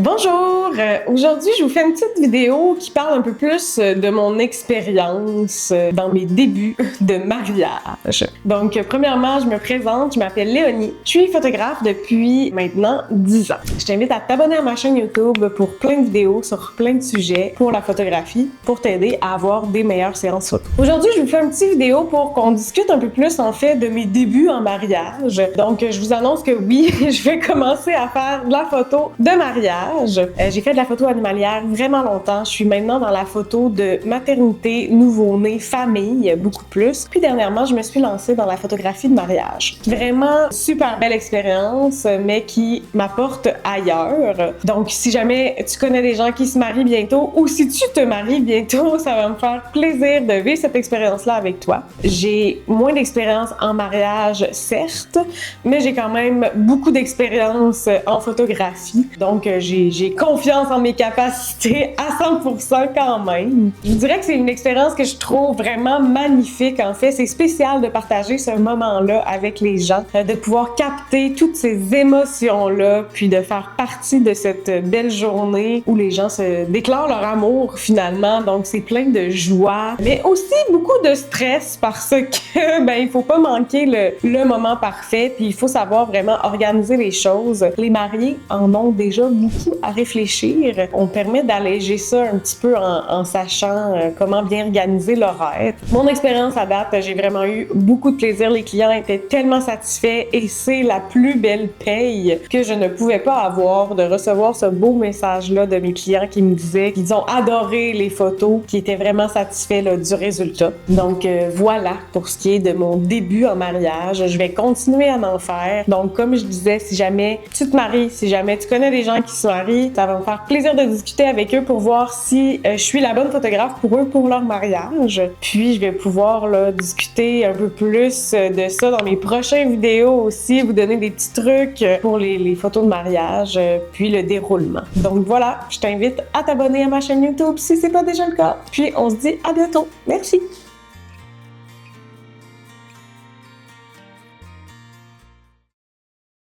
Bonjour! Aujourd'hui, je vous fais une petite vidéo qui parle un peu plus de mon expérience dans mes débuts de mariage. Donc, premièrement, je me présente, je m'appelle Léonie. Je suis photographe depuis maintenant 10 ans. Je t'invite à t'abonner à ma chaîne YouTube pour plein de vidéos sur plein de sujets pour la photographie, pour t'aider à avoir des meilleures séances photo. Aujourd'hui, je vous fais une petite vidéo pour qu'on discute un peu plus, en fait, de mes débuts en mariage. Donc, je vous annonce que oui, je vais commencer à faire de la photo de mariage. J'ai fait de la photo animalière vraiment longtemps. Je suis maintenant dans la photo de maternité, nouveau-né, famille, beaucoup plus. Puis dernièrement, je me suis lancée dans la photographie de mariage. Vraiment super belle expérience, mais qui m'apporte ailleurs. Donc, si jamais tu connais des gens qui se marient bientôt ou si tu te maries bientôt, ça va me faire plaisir de vivre cette expérience-là avec toi. J'ai moins d'expérience en mariage, certes, mais j'ai quand même beaucoup d'expérience en photographie. Donc, j'ai confiance en mes capacités à 100% quand même. Je dirais que c'est une expérience que je trouve vraiment magnifique. En fait, c'est spécial de partager ce moment-là avec les gens, de pouvoir capter toutes ces émotions-là, puis de faire partie de cette belle journée où les gens se déclarent leur amour finalement. Donc, c'est plein de joie, mais aussi beaucoup de stress parce que, il faut pas manquer le moment parfait, puis il faut savoir vraiment organiser les choses. Les mariés en ont déjà beaucoup à réfléchir. On permet d'alléger ça un petit peu en sachant comment bien organiser l'horaire. Mon expérience à date, j'ai vraiment eu beaucoup de plaisir. Les clients étaient tellement satisfaits et c'est la plus belle paye que je ne pouvais pas avoir de recevoir ce beau message-là de mes clients qui me disaient qu'ils ont adoré les photos, qui étaient vraiment satisfaits là, du résultat. Donc voilà pour ce qui est de mon début en mariage. Je vais continuer à en faire. Donc comme je disais, si jamais tu te maries, si jamais tu connais des gens qui se marient, ça va me faire plaisir de discuter avec eux pour voir si je suis la bonne photographe pour eux pour leur mariage. Puis je vais pouvoir là, discuter un peu plus de ça dans mes prochaines vidéos aussi, vous donner des petits trucs pour les photos de mariage, puis le déroulement. Donc voilà, je t'invite à t'abonner à ma chaîne YouTube si c'est pas déjà le cas. Puis on se dit à bientôt. Merci!